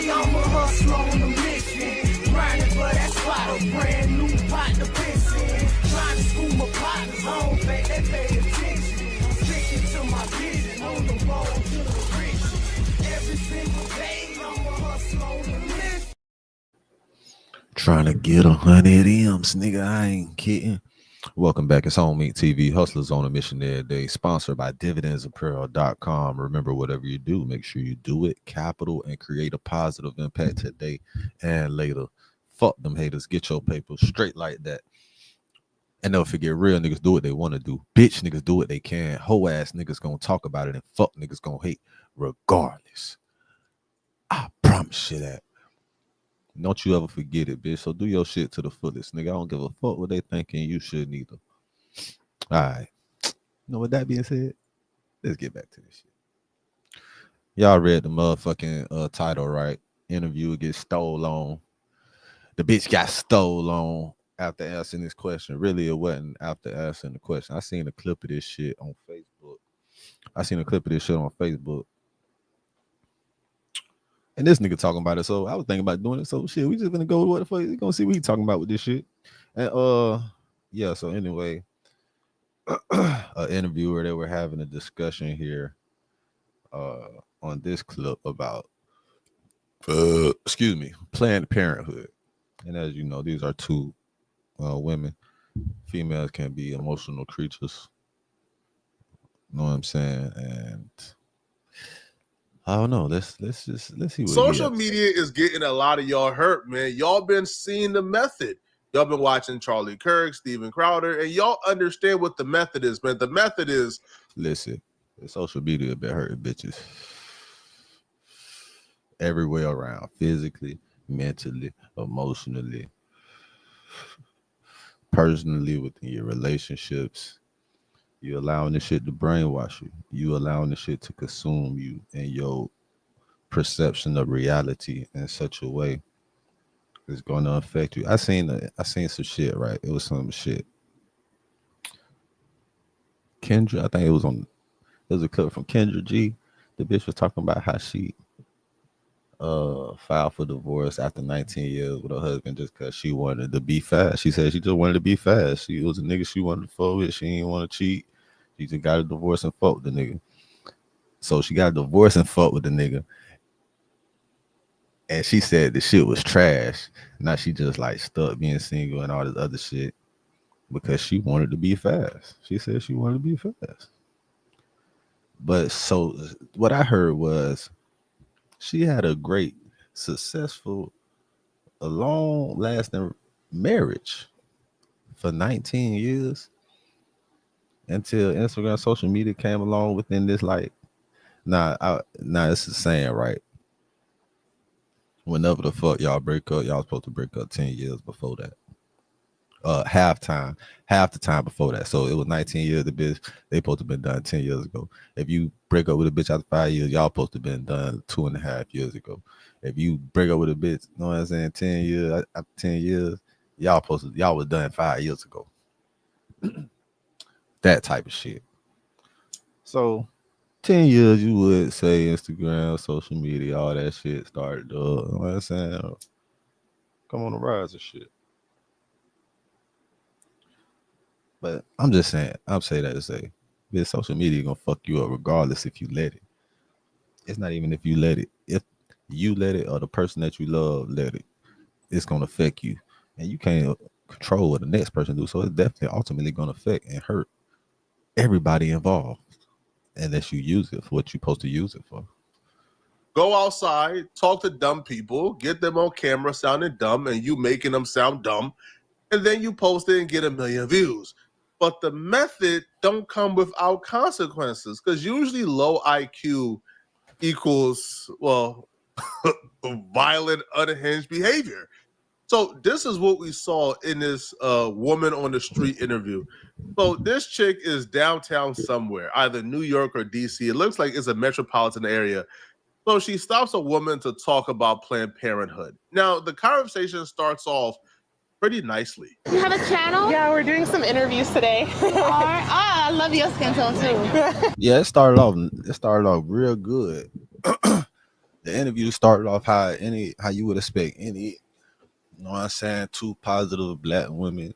I'm a hustler on a mission. Grinding for that spot, a brand new pot to piss in. Trying to school my partners, I don't think they pay attention. I'm sticking to my vision, on the road to the riches. Every single day, I'm a hustler on a mission. Trying to get 100 M's, nigga. I ain't kidding. Welcome back. It's Home Meat TV. Hustlers on a Mission every day. Sponsored by dividendsapparel.com. Remember, whatever you do, make sure you do it capital and create a positive impact today and later. Fuck them haters. Get your paper straight like that. And don't forget, real niggas do what they want to do. Bitch niggas do what they can. Hoe ass niggas gonna talk about it and fuck niggas gonna hate regardless. I promise you that. Don't you ever forget it, bitch. So do your shit to the fullest, nigga. I don't give a fuck what they thinking. You shouldn't either. All right. You know, with that being said, let's get back to this shit. Y'all read the motherfucking title, right? Interview gets stole on. The bitch got stole on after answering this question. Really, it wasn't after answering the question. I seen a clip of this shit on Facebook. And this nigga talking about it, so I was thinking about doing it. So shit, we just gonna go with what the fuck. We gonna see what he talking about with this shit. And yeah. So anyway, an interviewer, they were having a discussion here, on this clip about, Planned Parenthood. And as you know, these are two women. Females can be emotional creatures. You know what I'm saying? And I don't know. Let's see what social media is getting a lot of y'all hurt, man. Y'all been seeing the method. Y'all been watching Charlie Kirk, Steven Crowder, and y'all understand what the method is, man. The method is, listen, social media been hurting bitches everywhere around, physically, mentally, emotionally, personally, within your relationships. You allowing this shit to brainwash you. You allowing this shit to consume you and your perception of reality in such a way it's going to affect you. I seen some shit, right? It was some shit. Kendra, I think it was a clip from Kendra G. The bitch was talking about how she filed for divorce after 19 years with her husband just because she wanted to be fast. She said she just wanted to be fast. She was a nigga she wanted to fuck with. She didn't want to cheat. She just got a divorce and fuck with the nigga. So she got a divorce and fuck with the nigga. And she said the shit was trash. Now she just like stuck being single and all this other shit because she wanted to be fast. She said she wanted to be fast. But so what I heard was she had a great, successful, a long-lasting marriage for 19 years until Instagram, social media came along within this, like, it's the saying, right? Whenever the fuck y'all break up, y'all supposed to break up 10 years before that. Half the time before that. So it was 19 years. The bitch, they supposed to have been done 10 years ago. If you break up with a bitch after 5 years, y'all supposed to have been done 2.5 years ago. If you break up with a bitch, you know what I'm saying, 10 years, after 10 years, y'all was done 5 years ago. That type of shit. So 10 years, you would say Instagram, social media, all that shit started, you know what I'm saying? Come on the rise and shit. But I'm just saying, I'm saying that to say, this social media gonna fuck you up regardless if you let it. It's not even if you let it. If you let it or the person that you love let it, it's gonna affect you. And you can't control what the next person do. So it's definitely ultimately gonna affect and hurt everybody involved. Unless you use it for what you're supposed to use it for. go outside, talk to dumb people, get them on camera sounding dumb, and you making them sound dumb, and then you post it and get 1 million views. But the method don't come without consequences, because usually low IQ equals, well, violent, unhinged behavior. So this is what we saw in this woman on the street interview. So this chick is downtown somewhere, either New York or DC. It looks like it's a metropolitan area. So she stops a woman to talk about Planned Parenthood. Now, the conversation starts off pretty nicely. You have a channel? Yeah, we're doing some interviews today. I love your skin tone too. Yeah, it started off real good. The interview started off how you would expect any, you know what I'm saying, two positive black women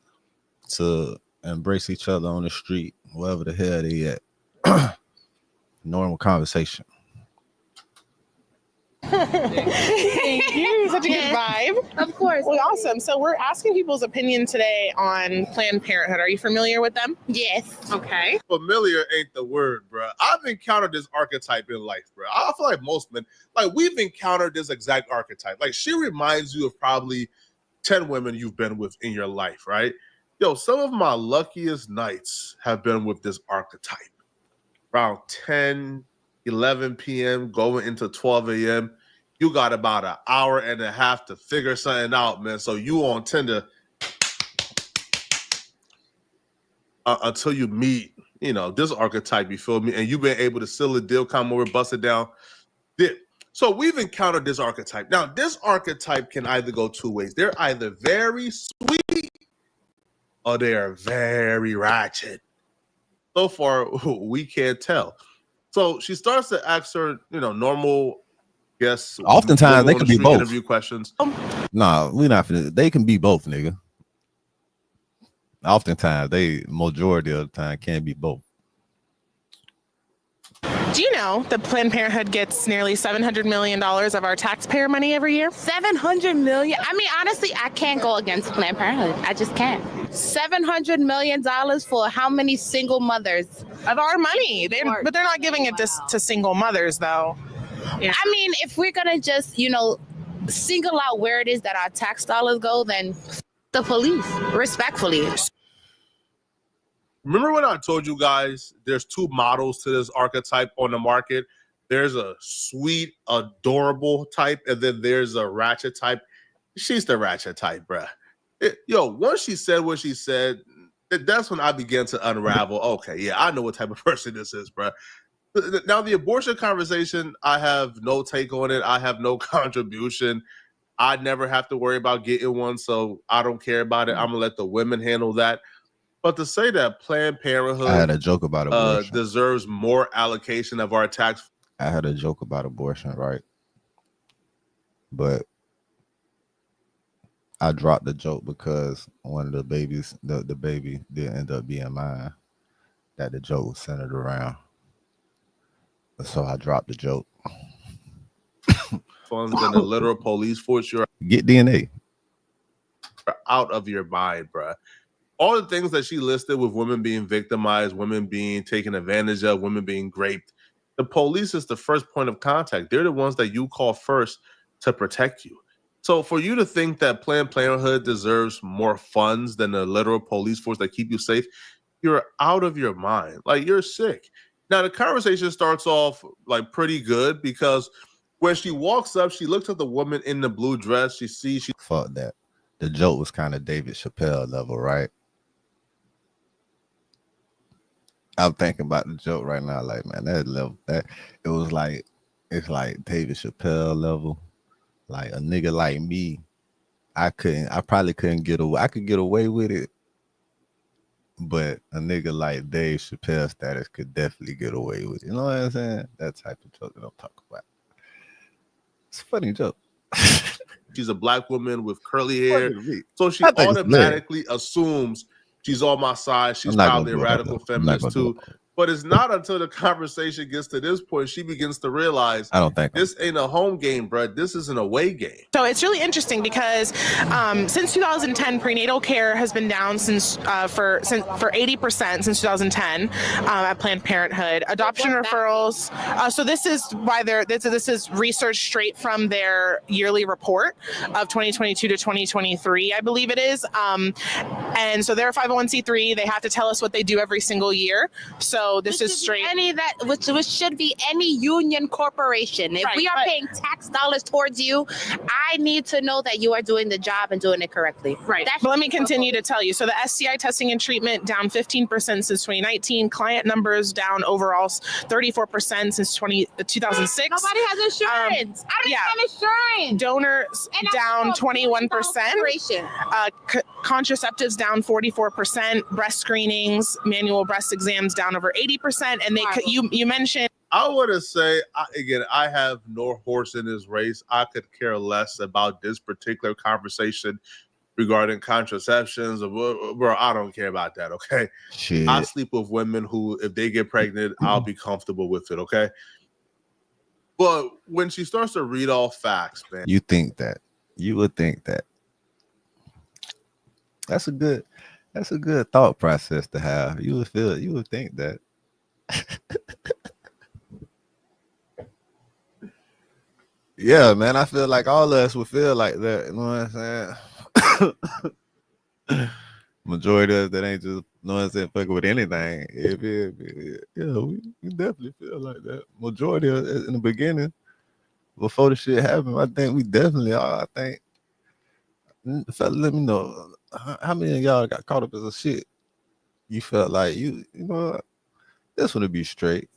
to embrace each other on the street, wherever the hell they at. Normal conversation. Thank you. Such a good vibe. Of course. Well, awesome. So we're asking people's opinion today on Planned Parenthood. Are you familiar with them? Yes. Okay. Familiar ain't the word, bro. I've encountered this archetype in life, bro. I feel like most men, like we've encountered this exact archetype. Like she reminds you of probably 10 women you've been with in your life, right? Yo, some of my luckiest nights have been with this archetype. Around 10, 11 p.m., going into 12 a.m., you got about an hour and a half to figure something out, man. So you on Tinder until you meet, you know, this archetype, you feel me? And you've been able to seal a deal, come over, bust it down, dip. So we've encountered this archetype. Now, this archetype can either go two ways. They're either very sweet or they are very ratchet. So far, we can't tell. So she starts to ask her, you know, normal guests. Oftentimes they can be both. Interview questions. Nah, we not finna. They can be both, nigga. Oftentimes, majority of the time can be both. Do you know that Planned Parenthood gets nearly $700 million of our taxpayer money every year? 700 million. I mean, honestly, I can't go against Planned Parenthood. I just can't. $700 million for how many single mothers? Of our money. But they're not giving it to single mothers, though. Yeah. I mean, if we're going to just, you know, single out where it is that our tax dollars go, then the police, respectfully. Remember when I told you guys there's two models to this archetype on the market? There's a sweet, adorable type, and then there's a ratchet type. She's the ratchet type, bruh. Once she said what she said, that's when I began to unravel. Okay, yeah, I know what type of person this is, bruh. Now, the abortion conversation, I have no take on it. I have no contribution. I never have to worry about getting one, so I don't care about it. I'm going to let the women handle that. But to say that Planned Parenthood, I had a joke about abortion. Deserves more allocation of our tax. I had a joke about abortion, right? But I dropped the joke because one of the babies, the baby did end up being mine. That the joke was centered around. So I dropped the joke. Funds than the literal police force. You're get DNA. Out of your mind, bruh. All the things that she listed with women being victimized, women being taken advantage of, women being raped, the police is the first point of contact. They're the ones that you call first to protect you. So for you to think that Planned Parenthood deserves more funds than the literal police force that keep you safe, you're out of your mind. Like, you're sick. Now, the conversation starts off like pretty good because when she walks up, she looks at the woman in the blue dress. She fuck that. The joke was kind of David Chappelle level, right? I'm thinking about the joke right now, like, man, that level, that it was like, it's like David Chappelle level. Like a nigga like me, I probably couldn't get away. I could get away with it, but a nigga like Dave Chappelle status could definitely get away with it. You know what I'm saying? That type of joke that I'm talking about. It's a funny joke. She's a black woman with curly hair, so she automatically assumes she's on my side. She's probably a radical feminist too. But it's not until the conversation gets to this point she begins to realize this ain't a home game, bro. This is an away game. So it's really interesting because since 2010, prenatal care has been down for 80% since 2010 at Planned Parenthood. Adoption referrals. So this is why this is research straight from their yearly report of 2022 to 2023, I believe it is. And so they're a 501c3. They have to tell us what they do every single year. So this is straight. Which should be any union corporation. If we are paying tax dollars towards you, I need to know that you are doing the job and doing it correctly. Right. But let me continue to tell you. So the STI testing and treatment down 15% since 2019. Client numbers down overall 34% since 2006. Nobody has insurance. I don't have insurance. Donors down 21%. Contraceptives down 44%. Breast screenings, manual breast exams down over 80%. And you mentioned I want to say, again, I have no horse in this race. I could care less about this particular conversation regarding contraceptions. Bro, I don't care about that, okay? Shit. I sleep with women who, if they get pregnant, I'll be comfortable with it, okay? But when she starts to read all facts, man. You think that. You would think that. That's a good thought process to have. You would think that. Yeah, man. I feel like all of us would feel like that. You know what I'm saying? Majority of us that ain't just, you know what I'm saying, fucking with anything. We definitely feel like that. Majority of us in the beginning, before the shit happened, I think we definitely are. I think, fella, let me know how many of y'all got caught up as a shit. You felt like you know, this one would be straight.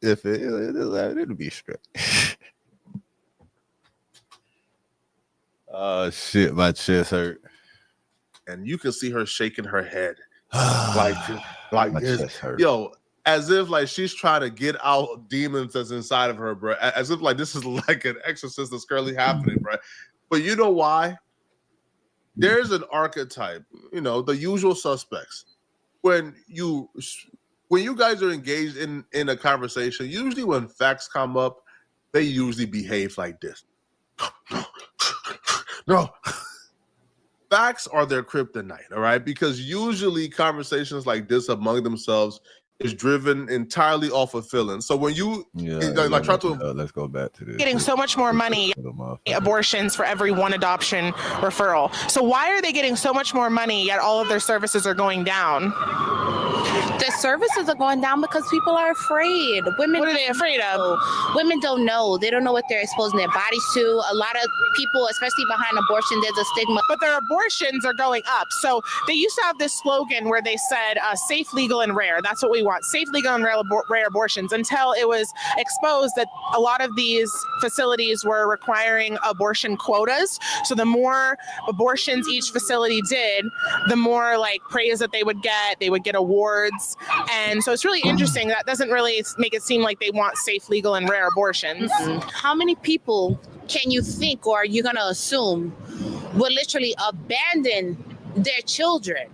If it'll be straight. Oh shit, my chest hurt. And you can see her shaking her head. like my chest hurt. Yo, as if like she's trying to get out demons that's inside of her, bro. As if like this is like an exorcist that's currently happening, bro. But you know why? There's an archetype, you know, the usual suspects. When you guys are engaged in a conversation, usually when facts come up, they usually behave like this. No. Facts are their kryptonite, all right? Because usually conversations like this among themselves is driven entirely off of feelings. So when you let's go back to this. Getting so much more money, abortions for every one adoption referral. So why are they getting so much more money yet all of their services are going down? The services are going down because people are afraid. Women, what are they afraid of? Women don't know. They don't know what they're exposing their bodies to. A lot of people, especially behind abortion, there's a stigma. But their abortions are going up. So they used to have this slogan where they said safe, legal, and rare. That's what we want. Safe, legal, and rare abortions, until it was exposed that a lot of these facilities were requiring abortion quotas. So the more abortions each facility did, the more like praise that they would get. They would get awards. And so it's really interesting. That doesn't really make it seem like they want safe, legal, and rare abortions. How many people can you think, or are you going to assume, will literally abandon their children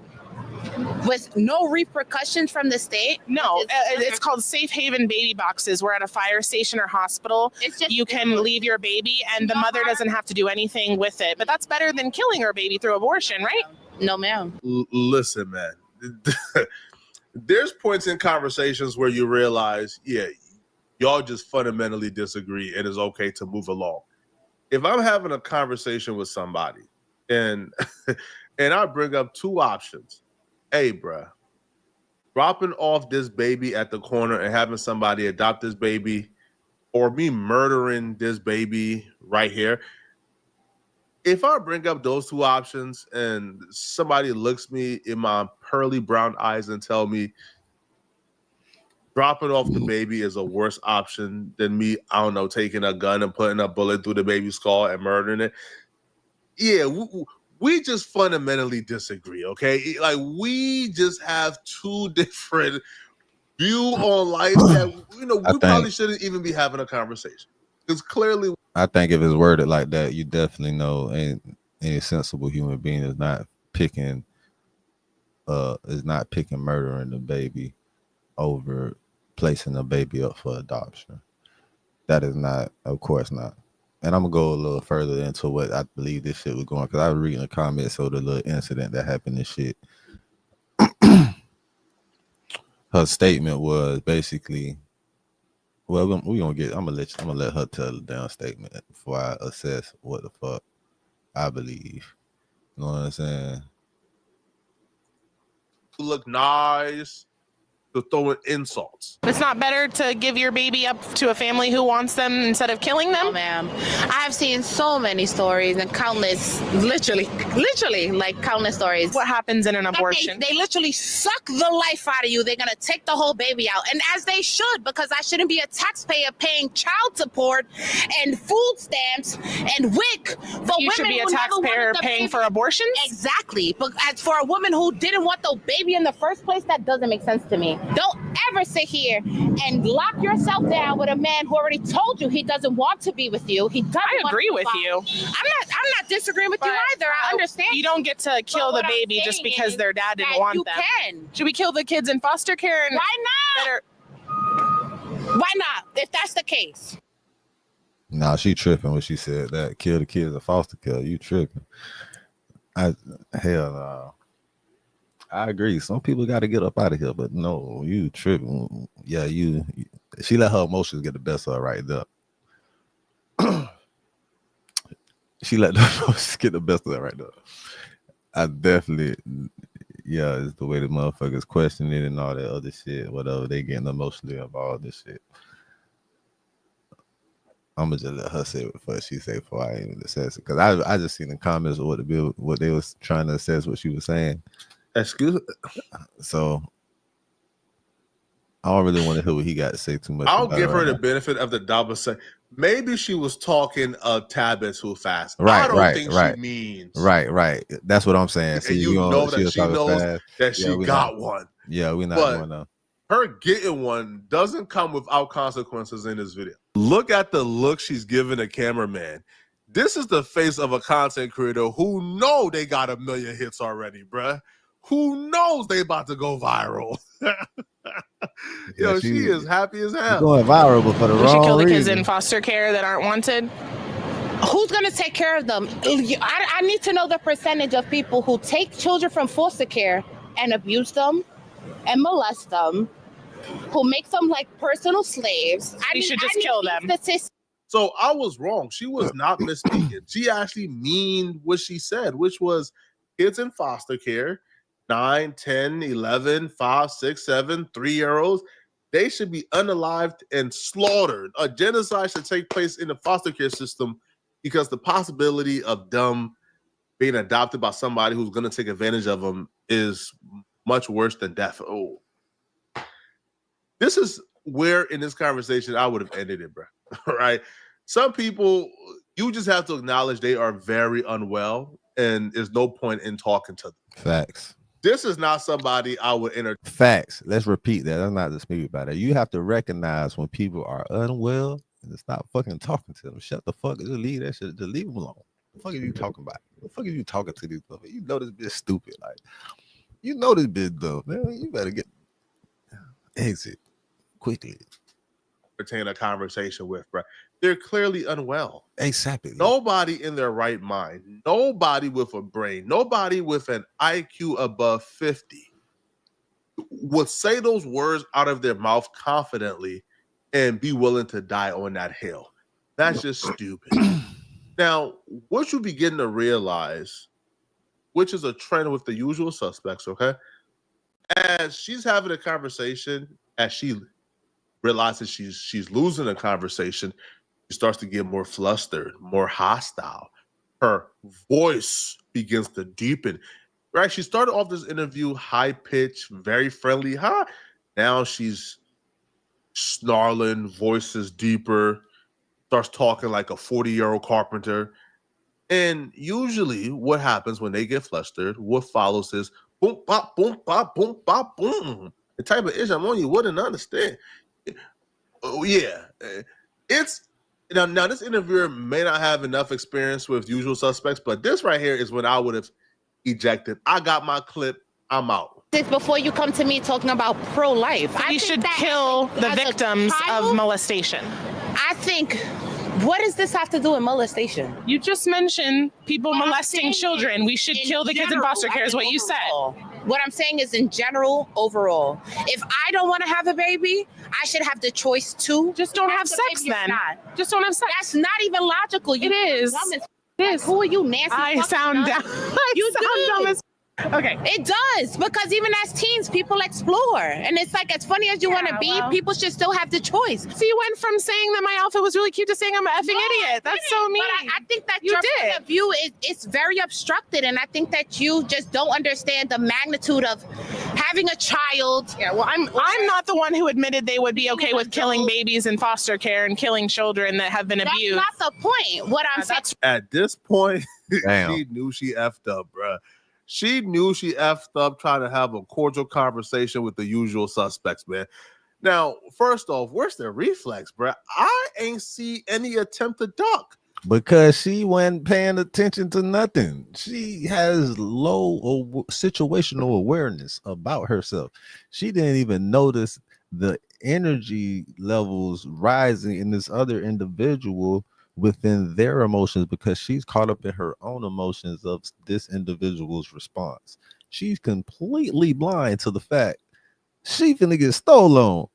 with no repercussions from the state? No, it's called safe haven baby boxes. We're at a fire station or hospital. You can leave your baby and the mother doesn't have to do anything with it. But that's better than killing her baby through abortion, right? No, ma'am. Listen, man. There's points in conversations where you realize, yeah, y'all just fundamentally disagree and it's okay to move along. If I'm having a conversation with somebody and I bring up two options, hey, bruh, dropping off this baby at the corner and having somebody adopt this baby, or me murdering this baby right here. If I bring up those two options and somebody looks me in my pearly brown eyes and tell me dropping off the baby is a worse option than me, I don't know, taking a gun and putting a bullet through the baby's skull and murdering it. Yeah, we just fundamentally disagree, okay? Like, we just have two different views on life that, you know, we probably shouldn't even be having a conversation. Because clearly... I think if it's worded like that, you definitely know any sensible human being is not picking murdering the baby over placing a baby up for adoption. That is not, of course not. And I'm gonna go a little further into what I believe this shit was going, because I was reading the comments of the little incident that happened and shit. Her statement was basically, well, I'm gonna let her tell the damn statement before I assess what the fuck I believe. You know what I'm saying? Look nice. To throwing insults. It's not better to give your baby up to a family who wants them instead of killing them? No, ma'am. I have seen so many stories and countless, literally, like countless stories. What happens in an abortion? They literally suck the life out of you. They're going to take the whole baby out. And as they should, because I shouldn't be a taxpayer paying child support and food stamps and WIC for For you should women be a who never wanted taxpayer the paying baby- for abortions? Exactly. But as for a woman who didn't want the baby in the first place, that doesn't make sense to me. Don't ever sit here and lock yourself down with a man who already told you he doesn't want to be with you. He doesn't. I agree with you. I'm not disagreeing with you either. I understand. You don't get to kill the what I'm baby just saying because is their dad didn't that want you them. can. Should we kill the kids in foster care? And Why not? that are- Why not? If that's the case. Nah, she tripping when she said that. Kill the kids in foster care. You tripping. Hell no. I agree. Some people got to get up out of here, but no, you tripping. Yeah, she let her emotions get the best of her right there. She let the emotions get the best of her right there. I definitely, yeah, it's the way the motherfuckers question it and all that other shit, whatever. They getting emotionally involved and shit. I'm gonna just let her say it before she say before I even assess it, because I just seen the comments of what they was trying to assess what she was saying. Excuse me. So I don't really want to hear what he got to say too much. I'll about give it her right the now. benefit of the doubt, but say maybe she was talking a tad bit too fast. Right, I don't right, think right. she means. Right. That's what I'm saying. And See, you know that was she talking knows fast. that Yeah, she we got not- one. Yeah, we're not But going to. her getting one doesn't come without consequences in this video. Look at the look she's giving the cameraman. This is the face of a content creator who know they got 1 million hits already, bruh. Who knows they about to go viral. Yo, she is happy as hell. Going viral, but for the We should wrong kill the kids reason. in foster care that aren't wanted. Who's going to take care of them? I need to know the percentage of people who take children from foster care and abuse them and molest them, who make them like personal slaves. We should just kill them. So I was wrong. She was not misspeaking. She actually mean what she said, which was kids in foster care, 9, 10, 11, 5, 6, 7, 3-year-olds. They should be unalived and slaughtered. A genocide should take place in the foster care system because the possibility of them being adopted by somebody who's going to take advantage of them is much worse than death. Oh, this is where in this conversation I would have ended it, bro. Right? Some people, you just have to acknowledge they are very unwell, and there's no point in talking to them. Facts. This is not somebody I would entertain. Facts. Let's repeat that. I'm not just speaking about it. You have to recognize when people are unwell and stop fucking talking to them. Shut the fuck. Just leave that shit. Just leave them alone. What the fuck are you talking about? What the fuck are you talking to these people? You know this bitch stupid. Like, you know this bitch dumb. Man, you better get exit quickly. Entertain a conversation with, bro. They're clearly unwell. Exactly. Nobody in their right mind, nobody with a brain, nobody with an IQ above 50 would say those words out of their mouth confidently and be willing to die on that hill. That's just stupid. Now, what you begin to realize, which is a trend with the usual suspects, okay? As she's having a conversation, as she realizes she's losing a conversation, she starts to get more flustered, more hostile. Her voice begins to deepen. Right? She started off this interview high-pitched, very friendly. Huh? Now she's snarling, voice is deeper, starts talking like a 40-year-old carpenter. And usually what happens when they get flustered, what follows is boom, bop, boom, bop, boom, bop, boom. The type of ish I'm on you wouldn't understand. Oh, yeah. It's now this interviewer may not have enough experience with usual suspects, but this right here is when I would have ejected. I got my clip. I'm out. Before you come to me talking about pro-life, We should kill the victims of molestation. I think, what does this have to do with molestation? You just mentioned people molesting children. We should kill the kids in foster care is what you said. What I'm saying is in general, overall. If I don't want to have a baby, I should have the choice to. Just don't have sex then. Just don't have sex. That's not even logical. It is. Who are you, Nancy? I sound dumb. You sound dumb as Okay. It does, because even as teens, people explore. And it's like, as funny as you want to be, people should still have the choice. So you went from saying that my outfit was really cute to saying I'm an effing idiot. That's so mean. But I think that You your did. point of view is very obstructed. And I think that you just don't understand the magnitude of having a child. Yeah, well, I'm not the one who admitted they would be okay with killing babies in foster care and killing children that have been abused. That's not the point. What I'm saying. At this point, Damn. she knew she effed up, bruh. She knew she effed up trying to have a cordial conversation with the usual suspects, man. Now, first off, where's the reflex, bruh? I ain't see any attempt to duck. Because she wasn't paying attention to nothing. She has low situational awareness about herself. She didn't even notice the energy levels rising in this other individual within their emotions, because she's caught up in her own emotions of this individual's response. She's completely blind to the fact she finna get stolen.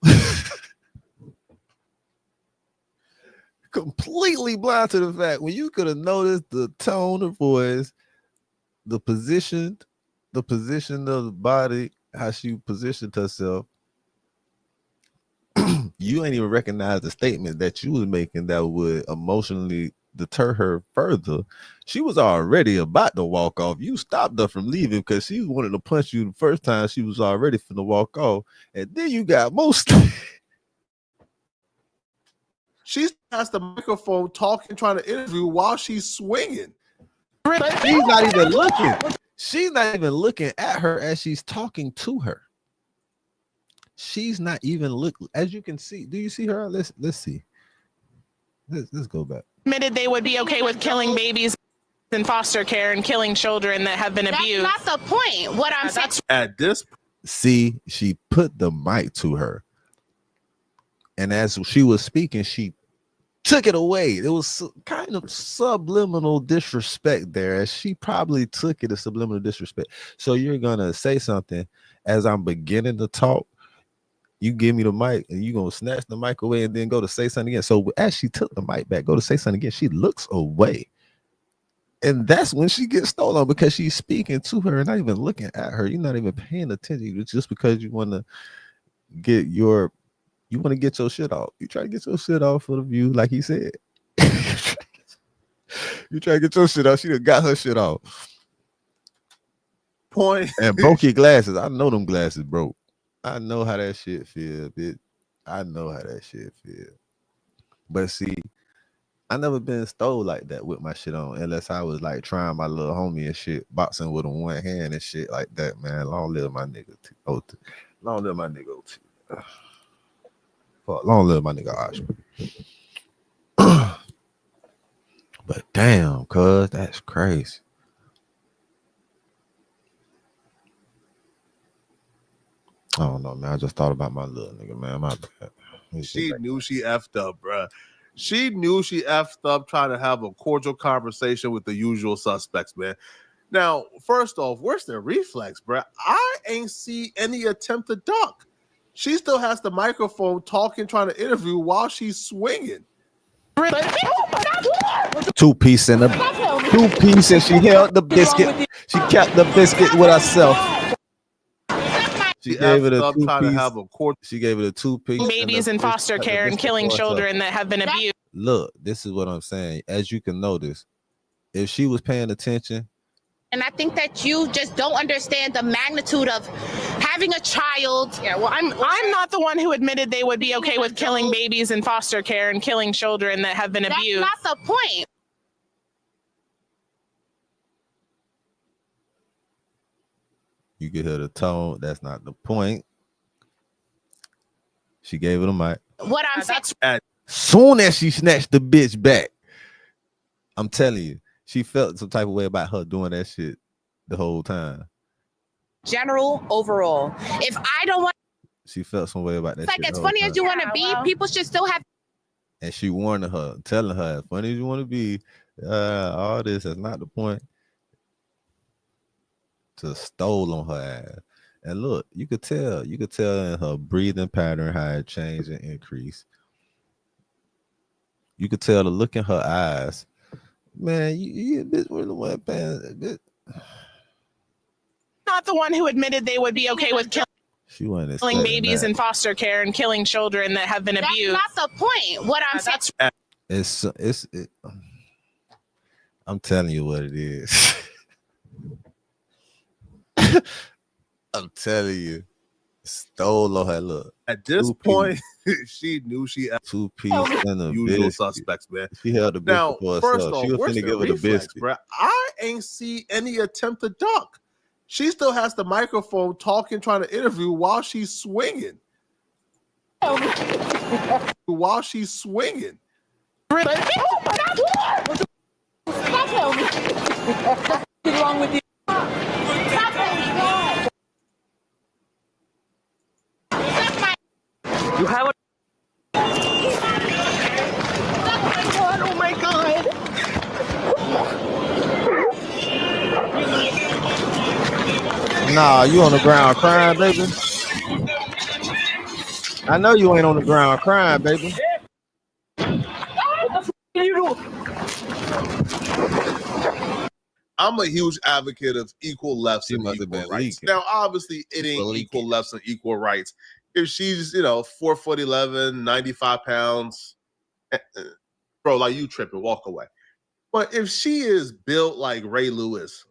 Completely blind to the fact when you could have noticed the tone of voice, the position of the body, how she positioned herself. You ain't even recognize the statement that you was making that would emotionally deter her further. She was already about to walk off. You stopped her from leaving because she wanted to punch you the first time. She was already finna walk off, and then you got most. She has the microphone talking, trying to interview while she's swinging. She's not even looking. She's not even looking at her as she's talking to her. She's not even looking. As you can see, do you see her? Let's see. Let's go back. Admitted they would be okay with killing babies in foster care and killing children that have been abused. That's not the point. What I'm saying. At this, see, she put the mic to her, and as she was speaking, she took it away. It was kind of subliminal disrespect there, as she probably took it as subliminal disrespect. So you're gonna say something as I'm beginning to talk. You give me the mic and you're gonna snatch the mic away and then go to say something again. So as she took the mic back, go to say something again, she looks away. And that's when she gets stolen, because she's speaking to her and not even looking at her. You're not even paying attention. It's just because you want to get your shit off. You try to get your shit off for the view, like he said. You try to get your shit off. She done got her shit off. point. And broke your glasses. I know them glasses broke. I know how that shit feel, bitch. I know how that shit feel. But see, I never been stole like that with my shit on, unless I was like trying my little homie and shit, boxing with him one hand and shit like that, man. Long live my nigga OT. Long live my nigga OT. Fuck, long live my nigga Oshman. But damn, cuz that's crazy. I don't know, man. I just thought about my little nigga, man. My bad. She knew she effed up, bruh. She knew she effed up trying to have a cordial conversation with the usual suspects, man. Now, first off, where's the reflex, bruh? I ain't see any attempt to duck. She still has the microphone talking, trying to interview while she's swinging. Two-piece and she held the biscuit. She kept the biscuit with herself. She gave it a two-piece. She gave it a two-piece. Babies in foster care and killing children that have been abused. Look, this is what I'm saying. As you can notice, if she was paying attention. And I think that you just don't understand the magnitude of having a child. Yeah, well, I'm not the one who admitted they would be okay with killing babies in foster care and killing children that have been abused. That's not the point. You can hear the tone. That's not the point. She gave it a mic. What I'm saying. Soon as she snatched the bitch back, I'm telling you, she felt some type of way about her doing that shit the whole time. General overall. If I don't want, she felt some way about that. It's like, as funny as you want to be, people should still have. And she warned her, telling her, as funny as you want to be, all this is not the point. To stole on her ass. And look, you could tell in her breathing pattern how it changed and increased. You could tell the look in her eyes. Man, you bitch really want paying. not the one who admitted they would be okay with killing babies in foster care and killing children that have been abused. That's not the point. What I'm saying. I'm telling you what it is. I'm telling you. Stole her look. At this point, she knew she had 2 piece and a usual biscuit. suspects, man. She held the biscuit for herself. First off, She was where's finna the give her the reflex, biscuit. bro? I ain't see any attempt to duck. She still has the microphone talking, trying to interview while she's swinging. While she's swinging. What's wrong with you? You have a Oh my God. Nah, you on the ground crying, baby. I know you ain't on the ground crying, baby. what the you do? I'm a huge advocate of equal lefts and must have equal been rights. leaking. Now, obviously, it ain't equal lefts and equal rights. If she's, 4'11", 95 pounds, bro, like you tripping, walk away. But if she is built like Ray Lewis,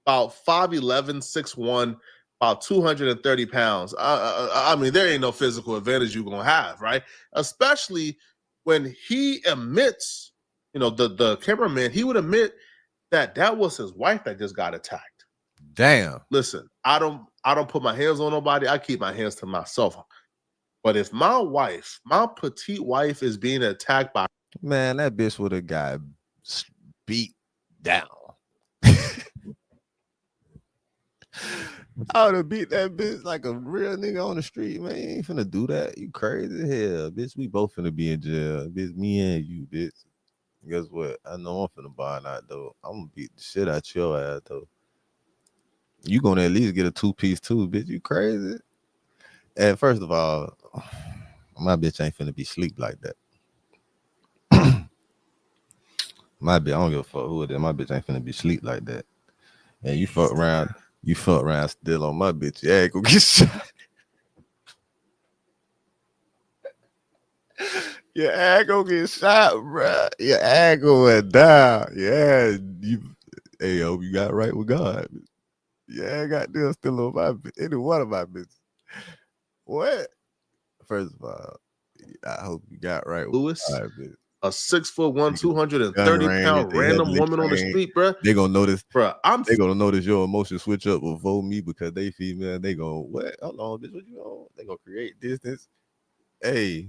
about 5'11", 6'1", about 230 pounds, I mean, there ain't no physical advantage you're going to have, right? Especially when he admits, the cameraman, he would admit that was his wife that just got attacked. Damn. Listen, I don't put my hands on nobody. I keep my hands to myself. But if my wife, my petite wife, is being attacked by, man, that bitch would have got beat down. I would have beat that bitch like a real nigga on the street, man. You ain't finna do that. You crazy as hell, bitch. We both finna be in jail, bitch. Me and you, bitch. Guess what? I know I'm finna buy out though. I'm gonna beat the shit out your ass though. You gonna at least get a 2-piece too, bitch. You crazy? And first of all, my bitch ain't finna be sleep like that. My bitch, I don't give a fuck who it is. My bitch ain't finna be sleep like that. And you fuck around still on my bitch. Yeah, go get shot. Your ass gonna get shot, bro. Your ass going down. Yeah, hey, hope you got right with God. Yeah, I got this still on my bitch. Any one of my bitches. What? First of all, I hope you got right with Lewis, God, bitch. A 6'1", 230-pound random woman on the street, bro. They gonna notice, bro. They gonna notice your emotions switch up before me because they female. They go, what? Hold on, bitch. What you on? They gonna create distance. Hey,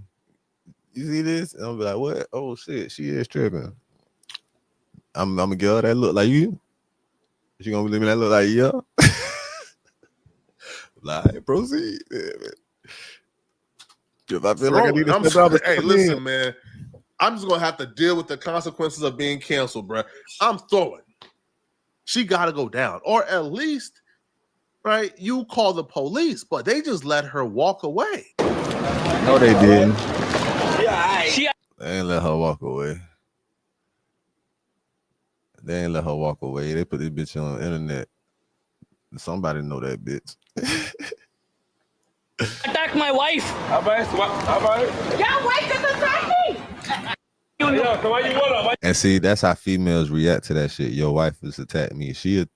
you see this? And I'm be like, what? Oh shit, she is tripping. I'm a girl that look like you. She gonna believe me that look like you? Like, proceed. Yeah, man. If I feel like I need to step out, hey, listen, man. I'm just gonna have to deal with the consequences of being canceled, bro. I'm throwing. She gotta go down, or at least, right? You call the police, but they just let her walk away. No, they didn't. They ain't let her walk away. They ain't let her walk away. They put this bitch on the internet. Somebody know that bitch. Attack my wife. Your wife just attacked me. And see, that's how females react to that shit. Your wife has attacked me. She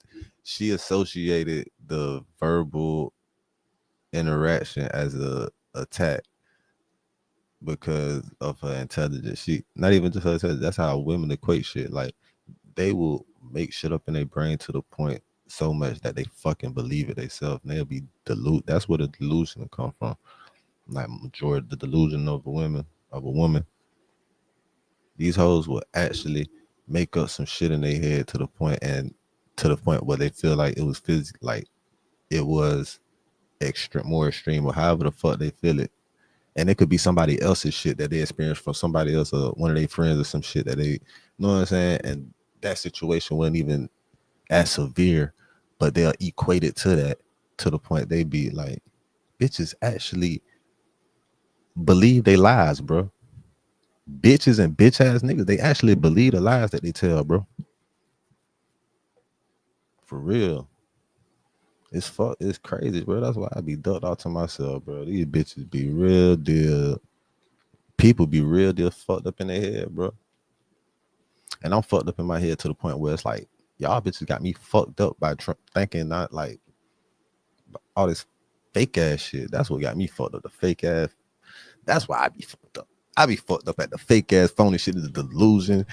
associated the verbal interaction as a attack because of her intelligence. She not even just her intelligence. That's how women equate shit. Like they will make shit up in their brain to the point so much that they fucking believe it themselves. And they'll be deluded. That's where the delusion will come from. Like majority the delusion of a woman. These hoes will actually make up some shit in their head to the point where they feel like it was like it was more extreme, or however the fuck they feel it. And it could be somebody else's shit that they experienced from somebody else or one of their friends or some shit that they, you know what I'm saying? And that situation wasn't even as severe, but they'll equate it to that to the point they be like, bitches actually believe they lies, bro. Bitches and bitch ass niggas, they actually believe the lies that they tell, bro. For real. It's crazy, bro. That's why I be ducked out to myself, bro. These bitches be real deal. People be real deal fucked up in their head, bro. And I'm fucked up in my head to the point where it's like, y'all bitches got me fucked up by thinking not like all this fake ass shit. That's what got me fucked up. The fake ass. That's why I be fucked up. I be fucked up at the fake ass phony shit, the delusion,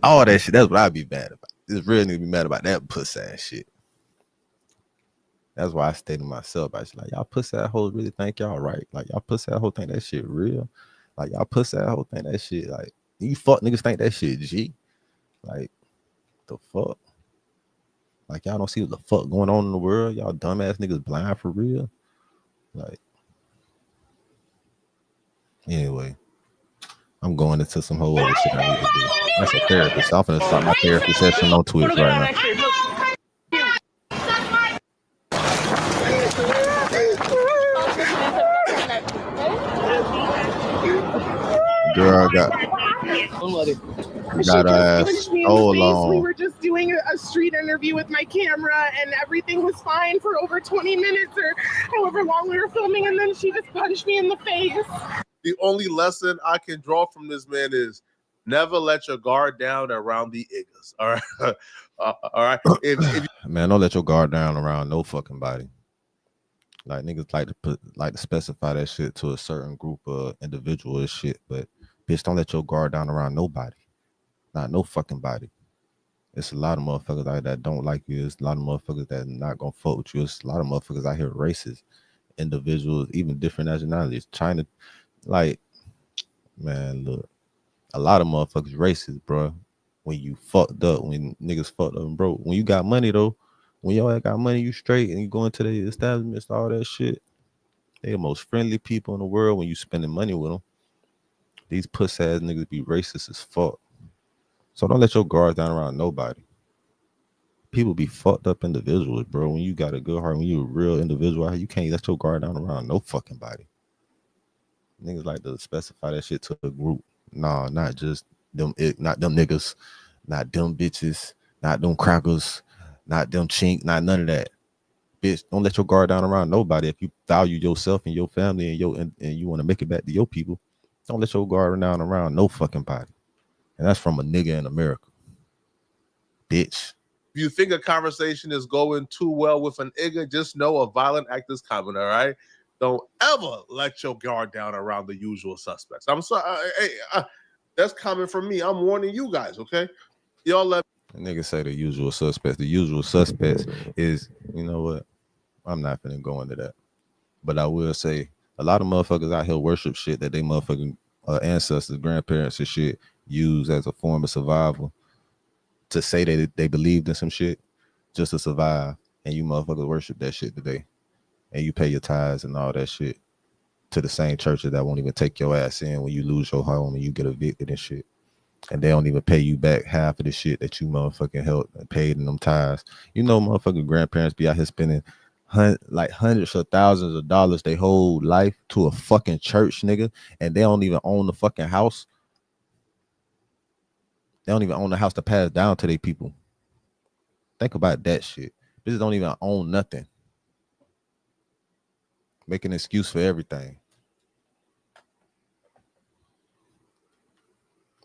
all that shit. That's what I be mad about. This real nigga be mad about that pussy ass shit. That's why I stay to myself. I just like, y'all pussy ass hoes really think y'all right. Like y'all pussy ass hoes think that shit real. Like y'all pussy ass hoes think that shit like you fuck niggas think that shit G. Like the fuck. Like y'all don't see what the fuck going on in the world. Y'all dumbass niggas blind for real. Like anyway, I'm going into some whole other shit I need to do. That's a therapist. I'm finna start my therapy session on Twitch right now. Girl got She just ass punched me in so the face. long. We were just doing a street interview with my camera, and everything was fine for over 20 minutes or however long we were filming, and then she just punched me in the face. The only lesson I can draw from this man is never let your guard down around the niggas. All right, all right. If Man, don't let your guard down around no fucking body. Like niggas like to specify that shit to a certain group of individuals shit, but bitch, don't let your guard down around nobody. Not no fucking body. It's a lot of motherfuckers out that don't like you. It's a lot of motherfuckers that not gonna fuck with you. It's a lot of motherfuckers out here racist, individuals, even different nationalities. China, like, man, look, a lot of motherfuckers racist, bro. When you fucked up, when niggas fucked up and broke. When you got money though, when y'all got money, you straight and you go into the establishments, all that shit. They the most friendly people in the world when you spending money with them. These puss ass niggas be racist as fuck. So don't let your guard down around nobody. People be fucked up individuals, bro. When you got a good heart, when you a real individual, you can't let your guard down around no fucking body. Niggas like to specify that shit to a group. Nah, not just them, not them niggas, not them bitches, not them crackers, not them chink, not none of that. Bitch, don't let your guard down around nobody. If you value yourself and your family and you want to make it back to your people, don't let your guard down around no fucking body. And that's from a nigga in America. Bitch. If you think a conversation is going too well with an nigga, just know a violent act is coming, all right? Don't ever let your guard down around the usual suspects. I'm sorry. That's coming from me. I'm warning you guys, okay? Y'all let Niggas say the usual suspects. The usual suspects is, you know what? I'm not finna go into that. But I will say a lot of motherfuckers out here worship shit that they motherfucking ancestors, grandparents and shit use as a form of survival to say that they believed in some shit just to survive. And you motherfuckers worship that shit today. And you pay your tithes and all that shit to the same churches that won't even take your ass in when you lose your home and you get evicted and shit. And they don't even pay you back half of the shit that you motherfucking held and paid in them tithes. You know, motherfucking grandparents be out here spending like hundreds of thousands of dollars their whole life to a fucking church, nigga, and they don't even own the fucking house. They don't even own the house to pass down to their people. Think about that shit. Bitches don't even own nothing. Make an excuse for everything.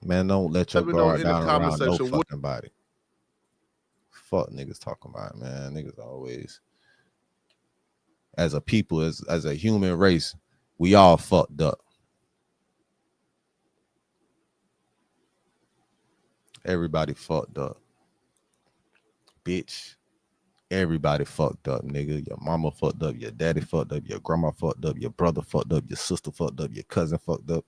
Man, don't let your guard down around no fucking body. Fuck niggas talking about, man. Niggas always, as a people, as a human race, we all fucked up. Everybody fucked up. Bitch. Everybody fucked up, nigga. Your mama fucked up, your daddy fucked up, your grandma fucked up, your brother fucked up, your sister fucked up, your cousin fucked up.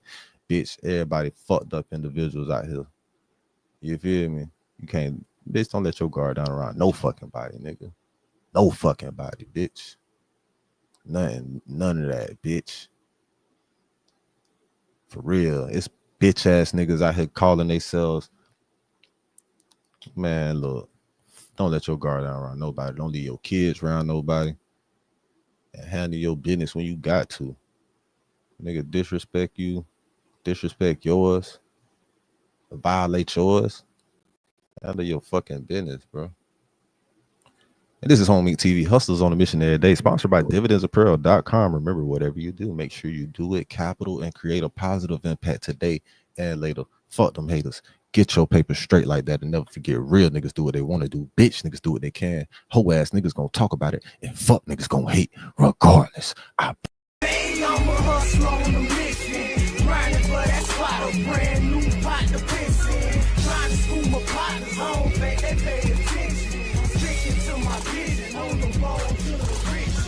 Bitch, everybody fucked up individuals out here. You feel me? You can't, bitch, don't let your guard down around no fucking body, nigga. No fucking body, bitch. Nothing, none of that, bitch. For real. It's bitch ass niggas out here calling themselves. Man, look, don't let your guard down around nobody. Don't leave your kids around nobody. And handle your business when you got to. Nigga disrespect you, disrespect yours, violate yours. Handle your fucking business, bro. And this is Home Meat TV, Hustlers on a Mission every day, sponsored by dividendsapparel.com. Remember, whatever you do, make sure you do it capital and create a positive impact today and later. Fuck them haters. Get your paper straight like that and never forget, real niggas do what they want to do. Bitch niggas do what they can. Hoe ass niggas gonna talk about it, and fuck niggas gonna hate regardless. I'm a hustler on a mission, grinding for that spot, a brand new pot to piss in. Trying to school my partners, I don't think they pay attention. I'm sticking to my vision, on the road to the riches.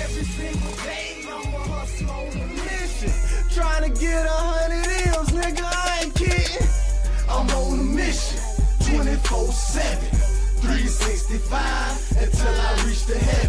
Every single day, I'm a hustler on a mission, trying to get 100 M's, nigga, I ain't kidding. I'm on a mission, 24/7, 365, until I reach the heaven.